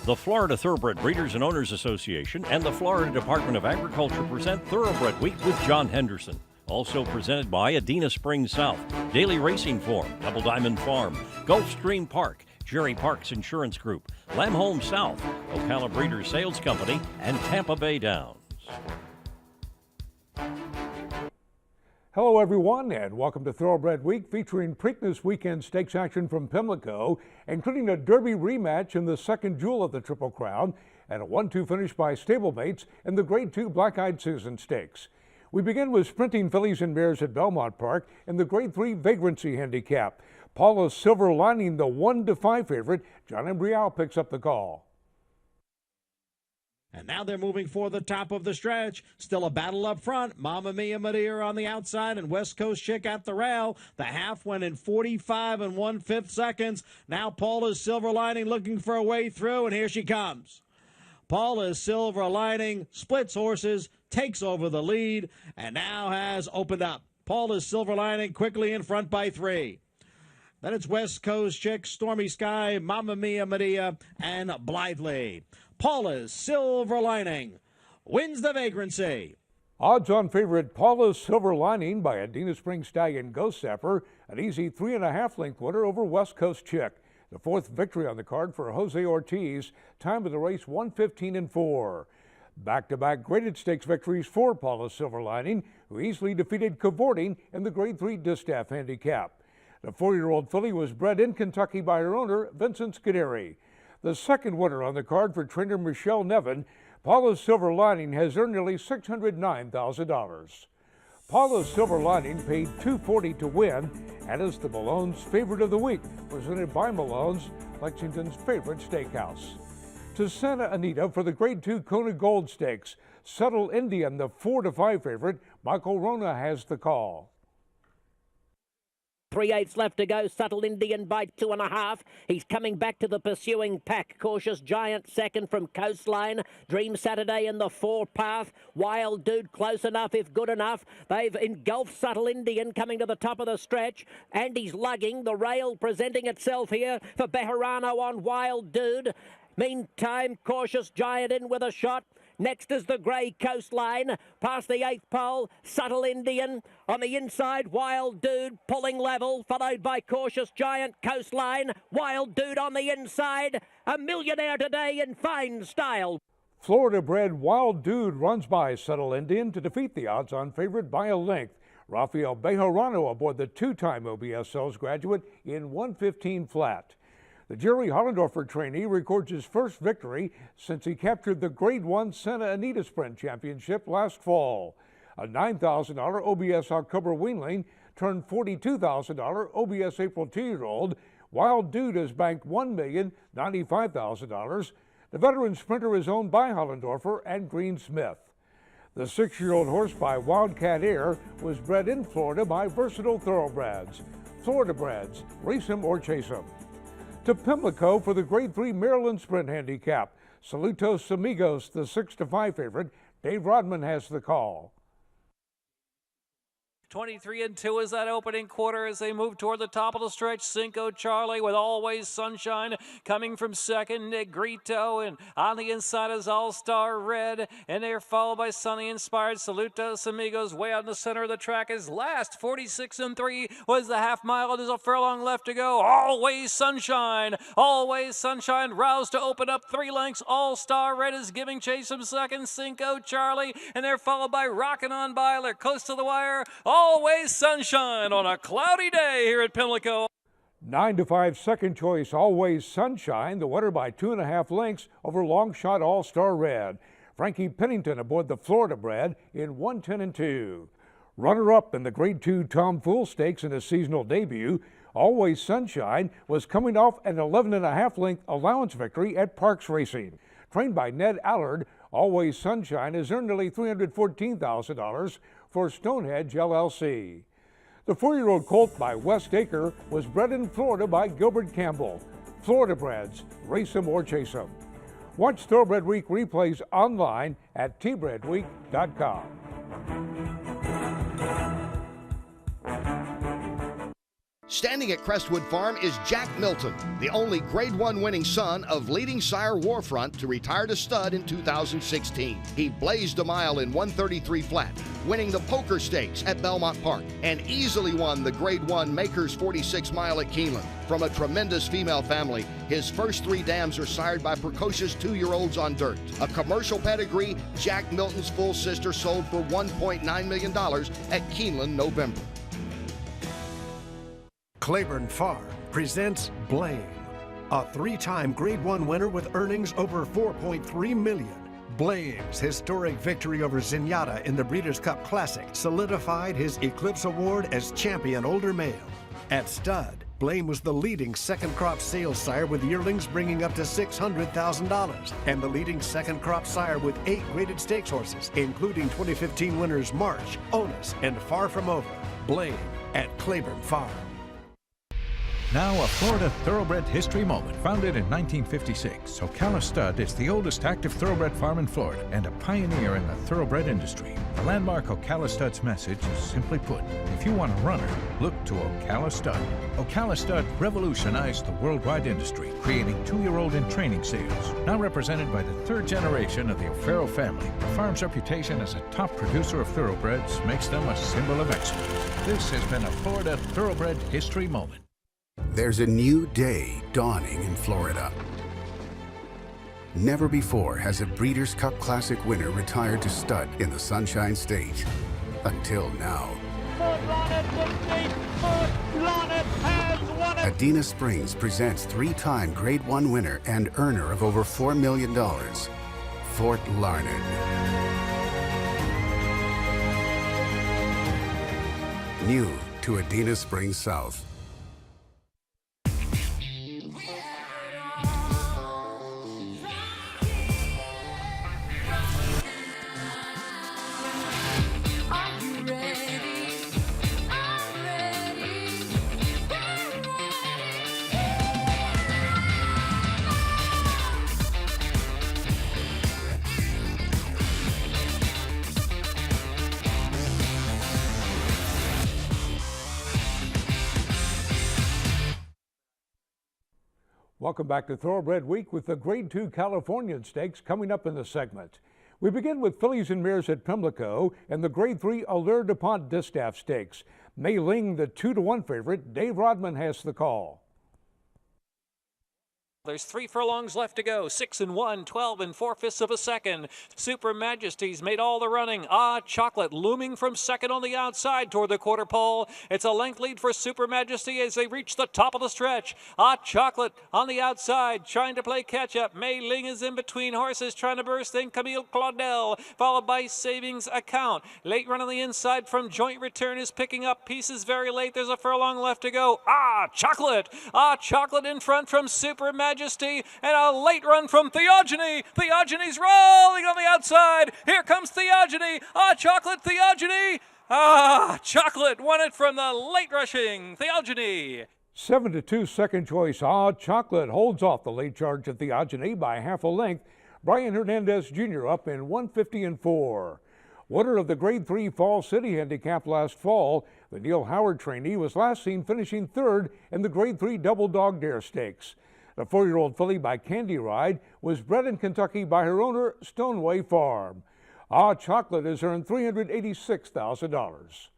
The Florida Thoroughbred Breeders and Owners Association and the Florida Department of Agriculture present Thoroughbred Week with John Henderson. Also presented by ADENA Springs South, Daily Racing Form, Double Diamond Farm, Gulfstream Park, Jerry Parks Insurance Group, Lamholm South, Ocala Breeders Sales Company, and Tampa Bay Downs. Hello everyone and welcome to Thoroughbred Week featuring Preakness weekend stakes action from Pimlico, including a Derby rematch in the second jewel of the Triple Crown and a 1-2 finish by stablemates in the Grade 2 Black-Eyed Susan Stakes. We begin with sprinting fillies and mares at Belmont Park in the Grade 3 Vagrancy Handicap. Paulassilverlining, the 1-5 favorite. John Embrial picks up the call. And now they're moving for the top of the stretch. Still a battle up front. Mamma Mia Madeira on the outside and West Coast Chick at the rail. The half went in 45 1/5 seconds. Now Paulassilverlining looking for a way through, and here she comes. Paulassilverlining splits horses, takes over the lead, and now has opened up. Paulassilverlining quickly in front by 3. Then it's West Coast Chick, Stormy Sky, Mamma Mia Madeira, and Blithely. Paulassilverlining wins the Vagrancy. Odds on favorite Paulassilverlining by ADENA Springs Stallion Ghost Zapper, an easy 3.5 length winner over West Coast Chick. The 4th victory on the card for Jose Ortiz. Time of the race 1:15-4. Back-to-back graded stakes victories for Paulassilverlining, who easily defeated Cavorting in the Grade 3 Distaff Handicap. The 4-year-old filly was bred in Kentucky by her owner, Vincent Scuderi. The second winner on the card for trainer Michelle Nevin, Paulassilverlining has earned nearly $609,000. Paulassilverlining paid $240 to win and is the Malone's favorite of the week, presented by Malone's, Lexington's favorite steakhouse. To Santa Anita for the Grade 2 KONA Gold Stakes. Subtle Indian, the 4-5 favorite. Michael Rona has the call. 3/8 left to go. Subtle Indian by 2.5. He's coming back to the pursuing pack. Cautious Giant second from Coastline. Dream Saturday in the 4 path. Wild Dude close enough if good enough. They've engulfed Subtle Indian coming to the top of the stretch. And he's lugging. The rail presenting itself here for Bejarano on Wild Dude. Meantime, Cautious Giant in with a shot. Next is the Grey Coastline, past the 8th pole, Subtle Indian. On the inside, Wild Dude pulling level, followed by Cautious Giant, Coastline. Wild Dude on the inside, a millionaire today in fine style. Florida-bred Wild Dude runs by Subtle Indian to defeat the odds-on favorite by a length. Rafael Bejarano aboard the 2-time OBS Sales graduate in 1:15 flat. The Jerry Hollendorfer trainee records his first victory since he captured the Grade 1 Santa Anita Sprint Championship last fall. A $9,000 OBS October weanling turned $42,000 OBS April 2-year-old. Wild Dude has banked $1,095,000. The veteran sprinter is owned by Hollendorfer and Green Smith. The 6-year-old horse by Wildcat Air was bred in Florida by Versatile Thoroughbreds. Florida-breds, race him or chase him. To Pimlico for the Grade 3 Maryland Sprint Handicap. Saludos Amigos, the 6-5 favorite. Dave Rodman has the call. 23-2 is that opening quarter as they move toward the top of the stretch. Cinco Charlie with Always Sunshine coming from second. Negrito, and on the inside is All-Star Red, and they're followed by Sunny Inspired. Saludos Amigos way out in the center of the track is last. 46-3 was the half mile. There's a furlong left to go. Always Sunshine roused to open up 3 lengths. All-Star Red is giving chase from second. Cinco Charlie, and they're followed by Rockin' on by. They're close to the wire. Always Sunshine on a cloudy day here at Pimlico. 9-5 second choice, Always Sunshine, the winner by 2.5 lengths over Longshot All-Star Red. Frankie Pennington aboard the Florida-bred in 1:10-2. Runner-up in the Grade 2 Tom Fool Stakes in his seasonal debut, Always Sunshine was coming off an 11.5 length allowance victory at Parks Racing. Trained by Ned Allard, Always Sunshine has earned nearly $314,000 for Stonehenge LLC. The 4-year-old colt by West Acre was bred in Florida by Gilbert Campbell. Florida-breds, race them or chase them. Watch Thoroughbred Week replays online at tbredweek.com. Standing at Crestwood Farm is Jack Milton, the only Grade 1 winning son of leading sire Warfront to retire to stud in 2016. He blazed a mile in 133 flat, winning the Poker Stakes at Belmont Park, and easily won the Grade 1 Makers 46 mile at Keeneland. From a tremendous female family, his first 3 dams are sired by precocious 2-year-olds on dirt. A commercial pedigree, Jack Milton's full sister sold for $1.9 million at Keeneland November. Claiborne Farm presents Blame, a 3-time Grade 1 winner with earnings over $4.3 million. Blame's historic victory over Zenyatta in the Breeders' Cup Classic solidified his Eclipse Award as champion older male. At stud, Blame was the leading second crop sales sire with yearlings bringing up to $600,000 and the leading second crop sire with 8 graded stakes horses, including 2015 winners March, Onus, and Far From Over. Blame at Claiborne Farm. Now a Florida thoroughbred history moment. Founded in 1956, Ocala Stud is the oldest active thoroughbred farm in Florida and a pioneer in the thoroughbred industry. The landmark Ocala Stud's message is simply put, if you want a runner, look to Ocala Stud. Ocala Stud revolutionized the worldwide industry, creating 2-year-old in training sales. Now represented by the 3rd generation of the O'Farrell family, the farm's reputation as a top producer of thoroughbreds makes them a symbol of excellence. This has been a Florida thoroughbred history moment. There's a new day dawning in Florida. Never before has a Breeders' Cup Classic winner retired to stud in the Sunshine State. Until now. ADENA Springs presents 3-time Grade 1 winner and earner of over $4 million, Fort Larned. New to ADENA Springs South. Welcome back to Thoroughbred Week with the Grade 2 Californian Stakes coming up in the segment. We begin with fillies and mares at Pimlico and the Grade 3 ALLAIRE DUPONT DISTAFF Stakes. Mei Ling, the 2-1 favorite. Dave Rodman has the call. There's 3 furlongs left to go. 6 and 1, 12 and 4/5 of a second. Super Majesty's made all the running. Chocolate looming from second on the outside toward the quarter pole. It's a length lead for Super Majesty as they reach the top of the stretch. Chocolate on the outside trying to play catch up. Mei Ling is in between horses trying to burst. Then Camille Claudel followed by Savings Account. Late run on the inside from Joint Return is picking up pieces very late. There's a furlong left to go. Chocolate. Chocolate in front from Super Majesty. And a late run from Theogony. Theogony's rolling on the outside. Here comes Theogony. Chocolate, Theogony. Chocolate won it from the late rushing Theogony. 7-2 second choice. Chocolate holds off the late charge of Theogony by half a length. Brian Hernandez Jr. up in 150-4. Winner of the Grade 3 Fall City Handicap last fall, the Neil Howard trainee was last seen finishing 3rd in the Grade 3 Double Dog Dare Stakes. The 4-year-old filly by Candy Ride was bred in Kentucky by her owner, Stoneway Farm. Chocolate has earned $386,000.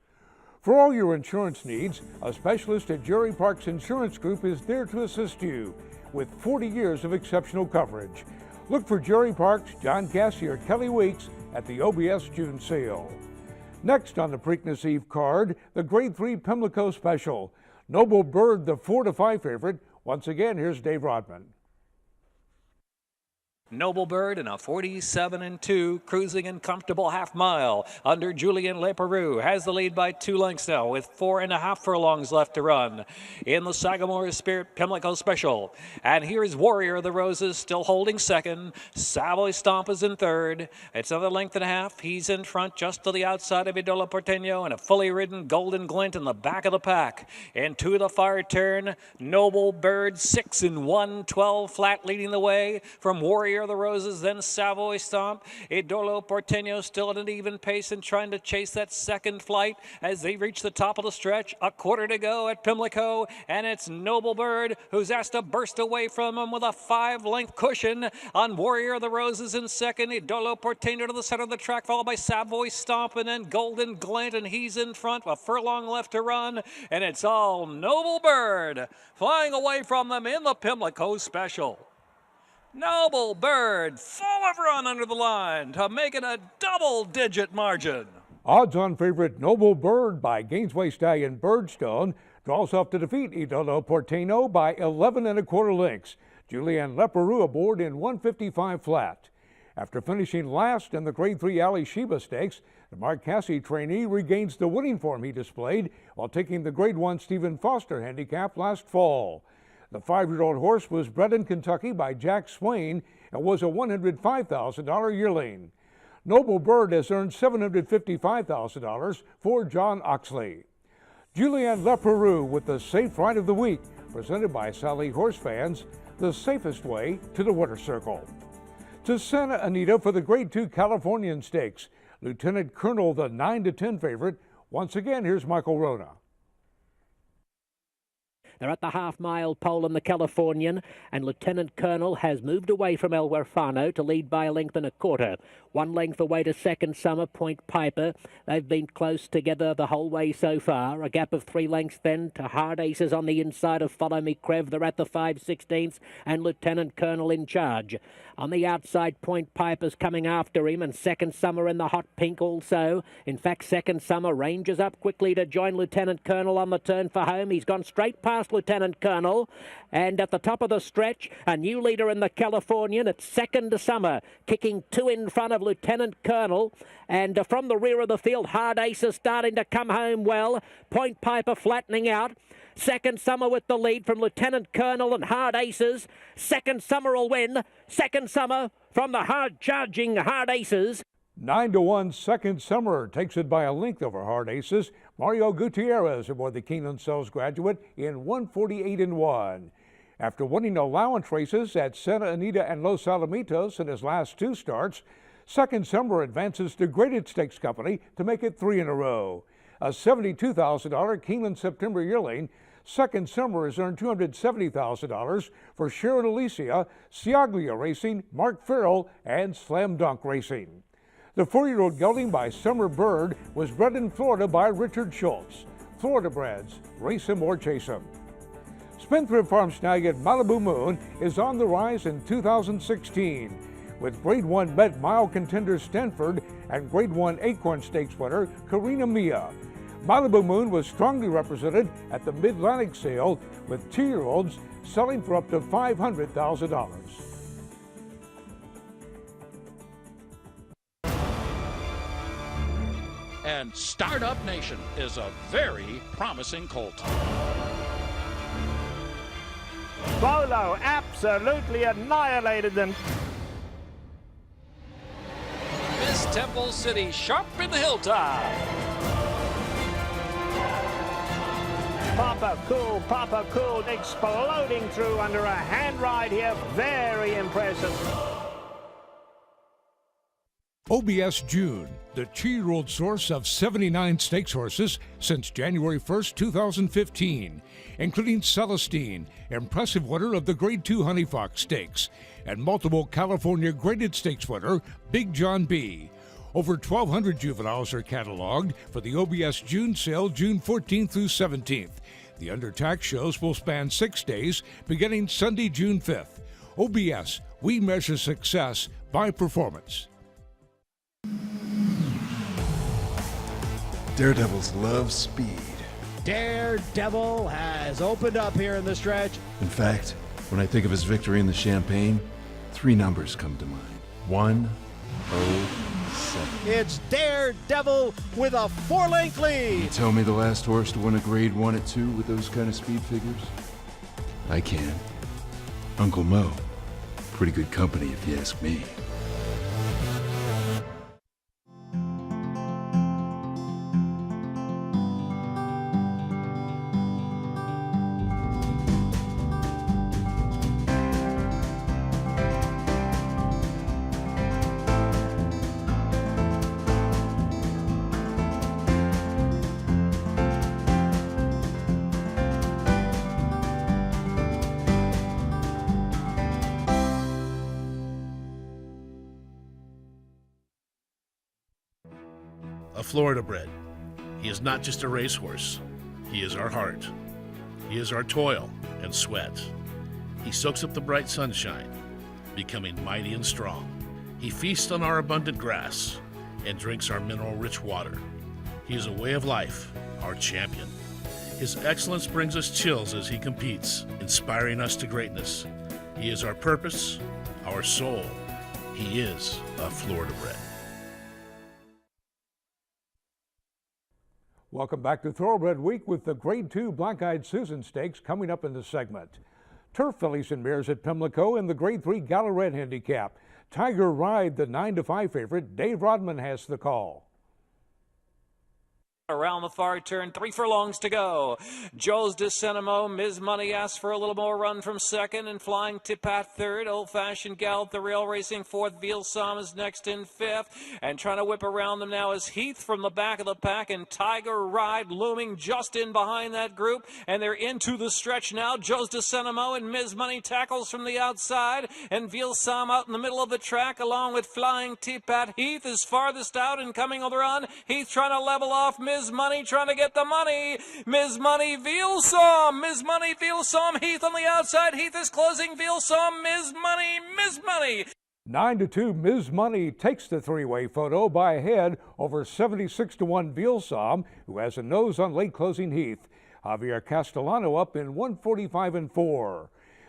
For all your insurance needs, a specialist at Jerry Parks Insurance Group is there to assist you with 40 years of exceptional coverage. Look for Jerry Parks, John Cassie, or Kelly Weeks at the OBS June sale. Next on the Preakness Eve card, the Grade 3 Pimlico Special. Noble Bird, the 4-5 favorite. Once again, here's Dave Rodman. Noble Bird in a 47-2, cruising in comfortable half mile under Julien Leperoux. Has the lead by 2 lengths now with 4.5 furlongs left to run in the Sagamore Spirit Pimlico Special. And here is Warrior of the Roses still holding second. Savoy Stomp is in third. It's another length and a half. He's in front just to the outside of Idola Porteño and a fully ridden Golden Glint in the back of the pack. Into the far turn, Noble Bird 6 and 1, 12 flat leading the way from Warrior of the Roses, then Savoy Stomp. Idolo Porteño still at an even pace and trying to chase that second flight as they reach the top of the stretch. A quarter to go at Pimlico, and it's Noble Bird who's asked to burst away from him with a 5-length cushion on Warrior of the Roses in second. Idolo Porteño to the center of the track, followed by Savoy Stomp, and then Golden Glint, and he's in front. A furlong left to run, and it's all Noble Bird flying away from them in the Pimlico Special. Noble Bird, full of run under the line to make it a double-digit margin. Odds-on favorite Noble Bird by Gainesway Stallion Birdstone draws off to defeat Idolo Porteño by 11 1/4 lengths. Julian Leperoux aboard in 155 flat. After finishing last in the Grade 3 Ali Sheba Stakes, the Mark Casse trainee regains the winning form he displayed while taking the Grade 1 Stephen Foster handicap last fall. The 5-year-old horse was bred in Kentucky by Jack Swain and was a $105,000 yearling. Noble Bird has earned $755,000 for John Oxley. Julian Leperoux with the Safe Ride of the Week, presented by Sally Horse Fans, the safest way to the winter circle. To Santa Anita for the Grade 2 Californian Stakes, Lieutenant Colonel, the 9-10 favorite. Once again, here's Michael Rona. They're at the half-mile pole in the Californian, and Lieutenant Colonel has moved away from El Huerfano to lead by 1 1/4. 1 length away to Second Summer, Point Piper. They've been close together the whole way so far. A gap of 3 lengths then to Hard Aces on the inside of Follow Me Crev. They're at the 5/16, and Lieutenant Colonel in charge. On the outside, Point Piper's coming after him, and Second Summer in the hot pink also. In fact, Second Summer ranges up quickly to join Lieutenant Colonel on the turn for home. He's gone straight past Lieutenant Colonel, and at the top of the stretch, a new leader in the Californian. It's Second Summer, kicking 2 in front of Lieutenant Colonel, and from the rear of the field, Hard Aces starting to come home well. Point Piper flattening out. Second Summer with the lead from Lieutenant Colonel and Hard Aces. Second Summer will win. Second Summer from the hard-charging Hard Aces. 9-1 Second Summer takes it by a length over Hard Aces. Mario Gutierrez aboard the Keeneland Sells graduate in 148-1. After winning allowance races at Santa Anita and Los Alamitos in his last 2 starts, Second Summer advances to Graded Stakes Company to make it 3 in a row. A $72,000 Keeneland September yearling, Second Summer has earned $270,000 for Sharon Alicia, Siaglia Racing, Mark Farrell, and Slam Dunk Racing. The 4-year-old gelding by Summer Bird was bred in Florida by Richard Schultz. Florida-breds, race him or chase him. Spendthrift Farm Snagget Malibu Moon is on the rise in 2016. With Grade 1 Bet Mile contender Stanford and Grade 1 Acorn Stakes winner Karina Mia. Malibu Moon was strongly represented at the Mid-Atlantic sale, with 2-year-olds selling for up to $500,000. And Startup Nation is a very promising colt. Bolo absolutely annihilated them. Miss Temple City sharp in the hilltop. Papa Cool, exploding through under a hand ride here. Very impressive. OBS June, the 2-year-old source of 79 stakes horses since January 1st, 2015, including Celestine, impressive winner of the Grade 2 Honey Fox Stakes, and multiple California Graded Stakes winner Big John B. Over 1,200 juveniles are cataloged for the OBS June sale June 14th through 17th. The undertax shows will span 6 days, beginning Sunday, June 5th. OBS, we measure success by performance. Daredevils love speed. Daredevil has opened up here in the stretch. In fact, when I think of his victory in the Champagne, 3 numbers come to mind. 107. It's Daredevil with a 4-length lead. You tell me the last horse to win a Grade 1 at 2 with those kind of speed figures? I can. Uncle Mo. Pretty good company if you ask me. Florida-bred. He is not just a racehorse. He is our heart. He is our toil and sweat. He soaks up the bright sunshine, becoming mighty and strong. He feasts on our abundant grass and drinks our mineral-rich water. He is a way of life, our champion. His excellence brings us chills as he competes, inspiring us to greatness. He is our purpose, our soul. He is a Florida-bred. Welcome back to Thoroughbred Week with the Grade 2 Black-Eyed Susan Stakes coming up in the segment. Turf fillies and mares at Pimlico in the Grade 3 GALLORETTE Handicap. Tiger Ride, the 9-5 favorite. Dave Rodman has the call. Around the far turn, 3 furlongs to go. Joe's DeCinimo, Mizz Money asks for a little more run from second, and Flying Tipat third. Old Fashioned Gal, the Rail Racing fourth. Vielsom is next in fifth, and trying to whip around them now is Heath from the back of the pack, and Tiger Ride looming just in behind that group, and they're into the stretch now. Joe's DeCinimo and Mizz Money tackles from the outside, and Vielsom out in the middle of the track along with Flying Tipat. Heath is farthest out and coming on the run. Heath trying to level off Mizz Money, trying to get the money. Mizz Money, Vielsom. Mizz Money, Vielsom. Heath on the outside. Heath is closing. Vielsom, Mizz Money, Mizz Money. 9-2, Mizz Money takes the three-way photo by a head over 76-1 Vielsom, who has a nose on late closing Heath. Javier Castellano up in 145-4.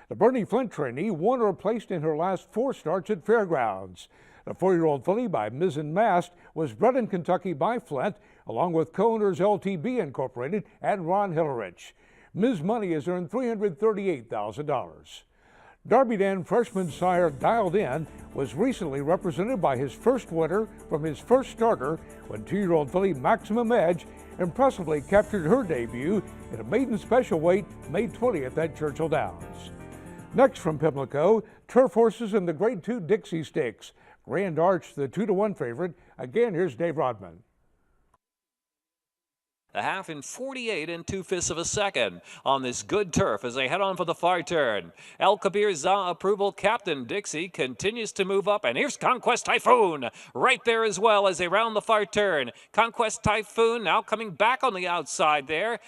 The Bernie Flint trainee won or placed in her last 4 starts at Fairgrounds. The 4-year-old filly by Mizz and Mast was bred in Kentucky by Flint, along with co-owners LTB Incorporated and Ron Hillerich. Mizz Money has earned $338,000. Darby Dan freshman sire Dialed In was recently represented by his first winner from his first starter when 2-year-old filly Maximum Edge impressively captured her debut in a maiden special weight May 20th at Churchill Downs. Next from Pimlico, turf horses in the Grade 2 Dixie Stakes. Grand Arch, the 2-1 favorite. Again, here's Dave Rodman. A half in 48 2/5 of a second on this good turf as they head on for the far turn. El Kabir Za approval. Captain Dixie continues to move up, and here's Conquest Typhoon right there as well as they round the far turn. Conquest Typhoon now coming back on the outside there.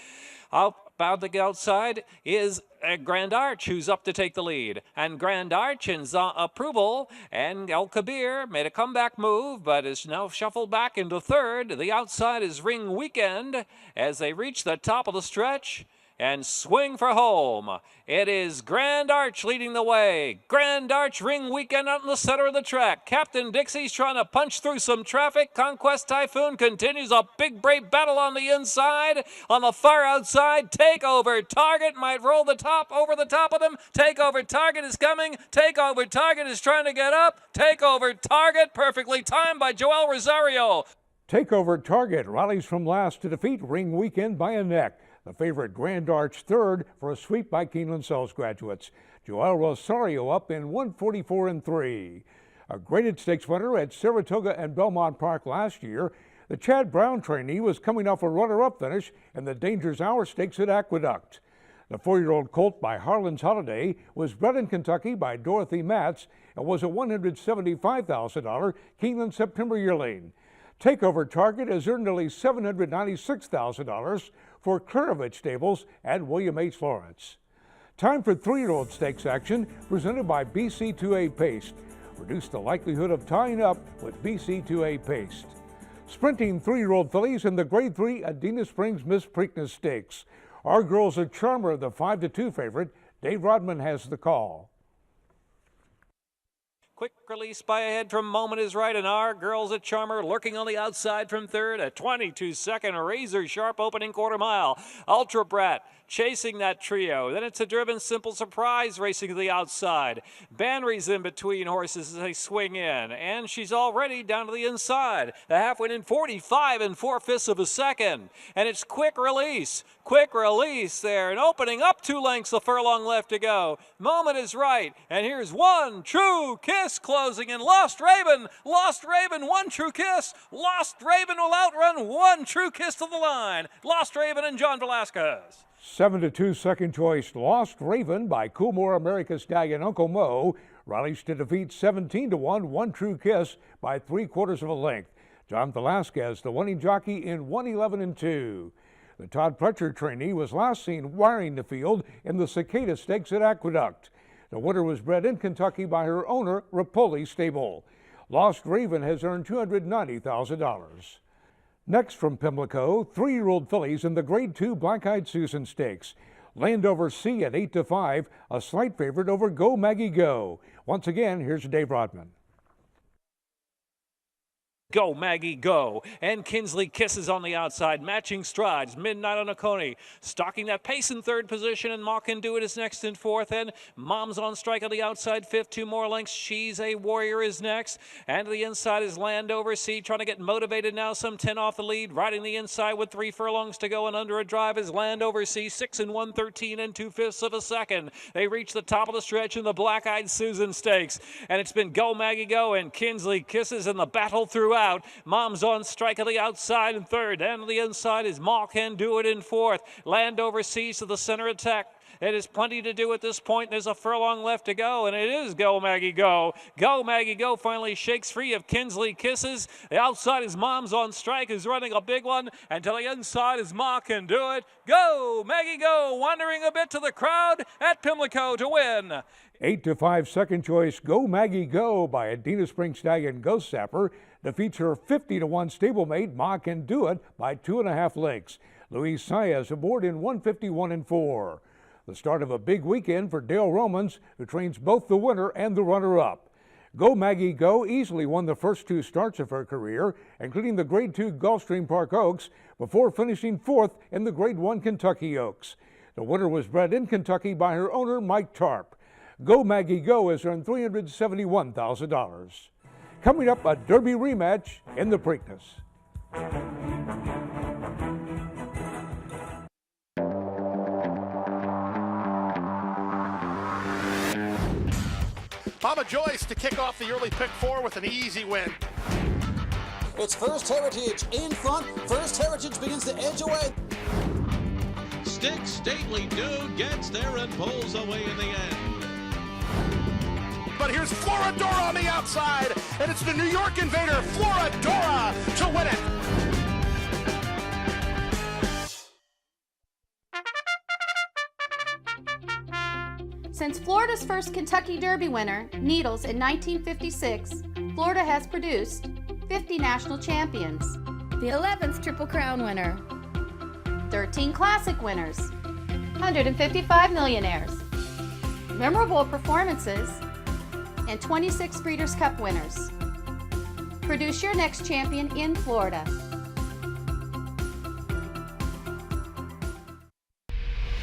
About the outside is Grand Arch, who's up to take the lead. And Grand Arch and Za Approval and El Kabir made a comeback move, but is now shuffled back into third. The outside is Ring Weekend as they reach the top of the stretch and swing for home. It is Grand Arch leading the way. Grand Arch, Ring Weekend out in the center of the track. Captain Dixie's trying to punch through some traffic. Conquest Typhoon continues a big brave battle on the inside. On the far outside, Takeover Target might roll the top over the top of them. Takeover Target is coming. Takeover Target is trying to get up. Takeover Target perfectly timed by Joel Rosario. Takeover Target rallies from last to defeat Ring Weekend by a neck. The favorite Grand Arch third for a sweep by Keeneland Sells graduates. Joel Rosario up in 144-3. A graded stakes winner at Saratoga and Belmont Park last year, the Chad Brown trainee was coming off a runner-up finish in the Danger's Hour Stakes at Aqueduct. The 4-year-old colt by Harlan's Holiday was bred in Kentucky by Dorothy Matz and was a $175,000 Keeneland September yearling. Takeover Target has earned nearly $796,000 for Klarovich Stables at William H. Lawrence. Time for 3-year-old stakes action presented by BC2A Paste. Reduce the likelihood of tying up with BC2A Paste. Sprinting 3-year-old fillies in the Grade 3 ADENA Springs Miss Preakness Stakes. Our Girl's a Charmer, the 5-2 favorite. Dave Rodman has the call. Quick release by ahead from Moment is Right, and Our Girl's a Charmer lurking on the outside from third. A 22-second razor-sharp opening quarter mile. Ultra Brat chasing that trio. Then it's a Driven Simple Surprise racing to the outside. Banry's in between horses as they swing in, and she's already down to the inside. The half went in 45 4/5 of a second, and it's Quick Release. Quick Release there, and opening up 2 lengths, a furlong left to go. Moment is Right, and here's One True Kiss closing, and Lost Raven, One True Kiss. Lost Raven will outrun One True Kiss to the line. Lost Raven and John Velasquez. 7-2 second choice Lost Raven by Coolmore America's Stallion Uncle Mo rallies to defeat 17-1 One True Kiss by 3/4 of a length. John Velasquez, the winning jockey, in 1:11-2. The Todd Pletcher trainee was last seen wiring the field in the Cicada Stakes at Aqueduct. The winner was bred in Kentucky by her owner, Rapoli Stable. Lost Raven has earned $290,000. Next from Pimlico, 3-year-old fillies in the Grade 2 Black-Eyed Susan Stakes. Landover C at 8-5, a slight favorite over Go Maggie Go. Once again, here's Dave Rodman. Go, Maggie, go. And Kinsley Kisses on the outside, matching strides. Midnight on Oconee, stalking that pace in third position, and Ma Can Do It is next in fourth. And Mom's on Strike on the outside, fifth, 2 more lengths. She's a Warrior is next. And to the inside is Landover C, trying to get motivated now, some 10 off the lead. Riding the inside with 3 furlongs to go and under a drive is Landover C, 6 and 1/13 and 2/5 of a second. They reach the top of the stretch in the Black-Eyed Susan Stakes. And it's been Go, Maggie, go, and Kinsley Kisses in the battle throughout. Mom's on Strike on the outside in third, and on the inside is Ma Can Do It in fourth. Landover sees to the center attack. It is plenty to do at this point. There's a furlong left to go, and it is Go Maggie Go. Go Maggie Go finally shakes free of Kinsley Kisses. The outside is Mom's on Strike, who's running a big one, and to the inside is Ma Can Do It. Go Maggie Go, wandering a bit to the crowd at Pimlico to win. 8-5 second choice Go Maggie Go by Adena Spring Stallion Ghost Sapper defeats her 50-1 stablemate Ma Can Do It by 2.5 lengths. Luis Saez aboard in 151-4. The start of a big weekend for Dale Romans, who trains both the winner and the runner-up. Go Maggie Go easily won the first 2 starts of her career, including the Grade 2 Gulfstream Park Oaks, before finishing 4th in the Grade 1 Kentucky Oaks. The winner was bred in Kentucky by her owner, Mike Tarp. Go Maggie Go has earned $371,000. Coming up, a Derby rematch in the Preakness. Mama Joyce to kick off the early pick 4 with an easy win. It's First Heritage in front. First Heritage begins to edge away. Stick Stately Dude gets there and pulls away in the end. But here's Floridora on the outside, and it's the New York Invader, Floridora, to win it. Since Florida's first Kentucky Derby winner, Needles, in 1956, Florida has produced 50 national champions, the 11th Triple Crown winner, 13 Classic winners, 155 millionaires, memorable performances, and 26 Breeders' Cup winners. Produce your next champion in Florida.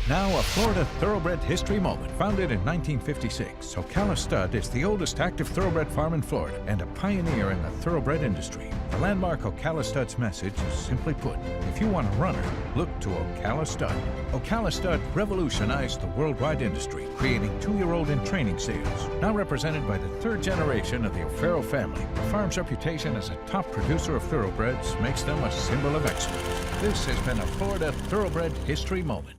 Now a Florida Thoroughbred history moment. Founded in 1956, Ocala Stud is the oldest active thoroughbred farm in Florida and a pioneer in the thoroughbred industry. The landmark Ocala Stud's message is simply put, if you want a runner, look to Ocala Stud. Ocala Stud revolutionized the worldwide industry, creating 2-year-old in training sales. Now represented by the 3rd generation of the O'Farrell family, the farm's reputation as a top producer of thoroughbreds makes them a symbol of excellence. This has been a Florida Thoroughbred history moment.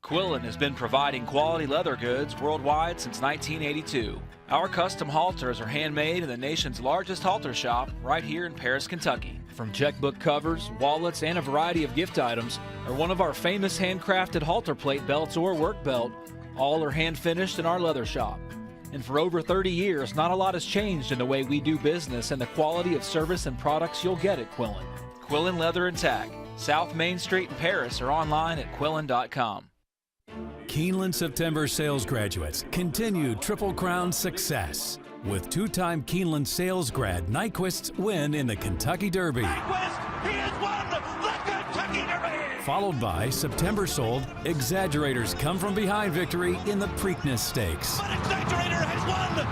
Quillen has been providing quality leather goods worldwide since 1982. Our custom halters are handmade in the nation's largest halter shop right here in Paris, Kentucky. From checkbook covers, wallets, and a variety of gift items, or one of our famous handcrafted halter plate belts or work belt, all are hand finished in our leather shop. And for over 30 years, not a lot has changed in the way we do business and the quality of service and products you'll get at Quillen. Quillen Leather and Tag, South Main Street in Paris, or online at quillen.com. Keeneland September sales graduates continued Triple Crown success with 2-time Keeneland sales grad Nyquist's win in the Kentucky Derby. Nyquist, he has won the Kentucky Derby! Followed by September sold Exaggerator's come from behind victory in the Preakness Stakes. But Exaggerator has won the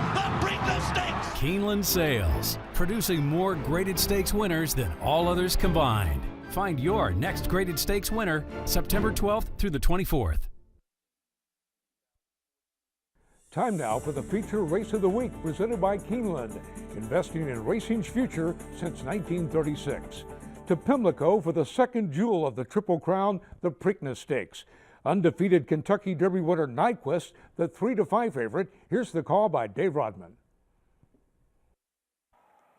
Preakness Stakes! Keeneland Sales, producing more graded stakes winners than all others combined. Find your next graded stakes winner September 12th through the 24th. Time now for the feature race of the week presented by Keeneland, investing in racing's future since 1936. To Pimlico for the 2nd jewel of the Triple Crown, the Preakness Stakes. Undefeated Kentucky Derby winner Nyquist, the 3-5 favorite. Here's the call by Dave Rodman.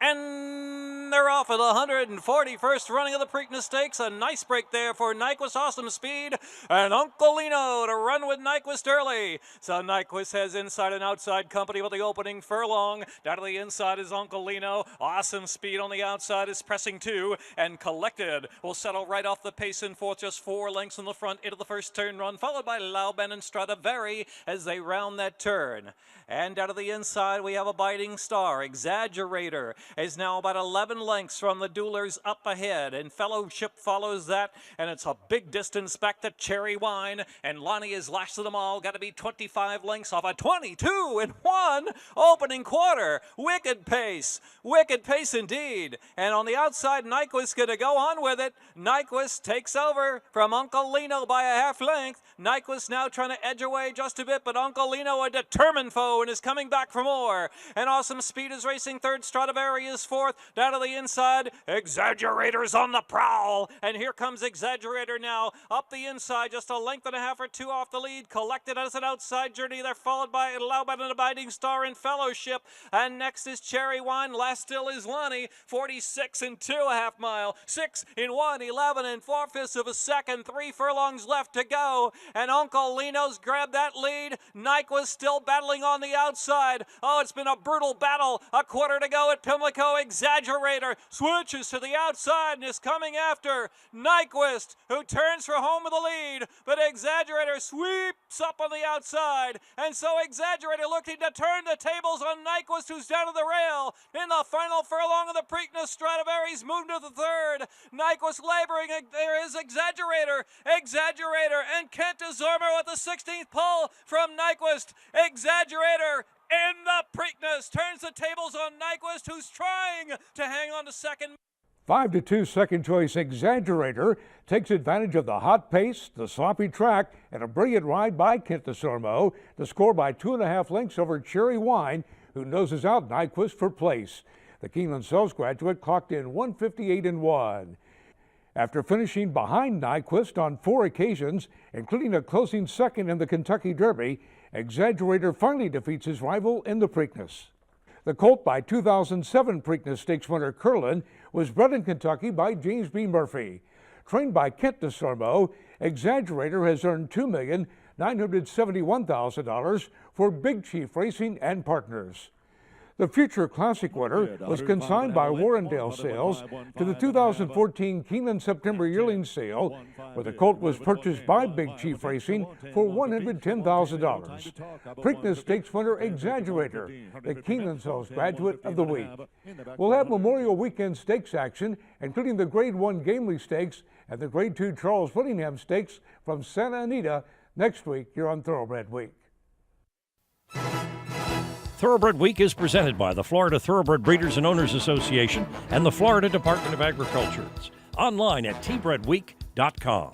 And they're off at the 141st running of the Preakness Stakes. A nice break there for Nyquist, awesome speed, and Uncle Lino to run with Nyquist early. So Nyquist has inside and outside company with the opening furlong. Down to the inside is Uncle Lino. Awesome speed on the outside is pressing 2, and Collected will settle right off the pace in fourth, just 4 lengths in the front into the first turn run, followed by Lauben and Stradivari as they round that turn. And down to the inside, we have Abiding Star. Exaggerator is now about 11 lengths from the Duelers up ahead, and Fellowship follows that, and it's a big distance back to Cherry Wine, and Lonnie is last of them all, got to be 25 lengths off a 22-1 opening quarter. Wicked pace indeed. And on the outside, Nyquist going to go on with it. Nyquist takes over from Uncle Lino by a half length. Nyquist now trying to edge away just a bit, but Uncle Lino, a determined foe, and is coming back for more. And Awesome Speed is racing third. Stradivari is fourth. Down to the inside, Exaggerator's on the prowl. And here comes Exaggerator now up the inside, just a length and a half or 2 off the lead. Collected as an outside journey. They're followed by Lauben and Abiding Star in Fellowship. And next is Cherry Wine. Last still is Lonnie. 46 and 2.5 mile. 6 in 1, 11 and 4/5 of a second. 3 furlongs left to go. And Uncle Lino's grabbed that lead. Nyquist still battling on the outside. Oh, it's been a brutal battle. A quarter to go at Pimlico. Exaggerator switches to the outside and is coming after Nyquist, who turns for home with the lead. But Exaggerator sweeps up on the outside. And so Exaggerator looking to turn the tables on Nyquist, who's down to the rail. In the final furlong of the Preakness, Stradivari's moved to the third. Nyquist laboring. There is Exaggerator. Exaggerator and Kent Desormer at the 16th pole from Nyquist. Exaggerator in the Preakness turns the tables on Nyquist, who's trying to hang on to second. 5-2 second choice Exaggerator takes advantage of the hot pace, the sloppy track, and a brilliant ride by Kent Desormo to score by 2.5 lengths over Cherry Wine, who noses out Nyquist for place. The Keeneland Sales graduate clocked in 158 and 1. After finishing behind Nyquist on 4 occasions, including a closing second in the Kentucky Derby, Exaggerator finally defeats his rival in the Preakness. The colt by 2007 Preakness Stakes winner Curlin was bred in Kentucky by James B. Murphy. Trained by Kent Desormo, Exaggerator has earned $2,971,000 for Big Chief Racing and Partners. The future Classic winner was consigned by Warrendale Sales to the 2014 Keeneland September yearling sale, where the colt was purchased by Big Chief Racing for $110,000. Preakness Stakes winner Exaggerator, the Keeneland Sales graduate of the week. We'll have Memorial Weekend Stakes action, including the Grade 1 Gamely Stakes and the Grade 2 Charles Whittingham Stakes from Santa Anita next week here on Thoroughbred Week. Thoroughbred Week is presented by the Florida Thoroughbred Breeders and Owners Association and the Florida Department of Agriculture. Online at tbredweek.com.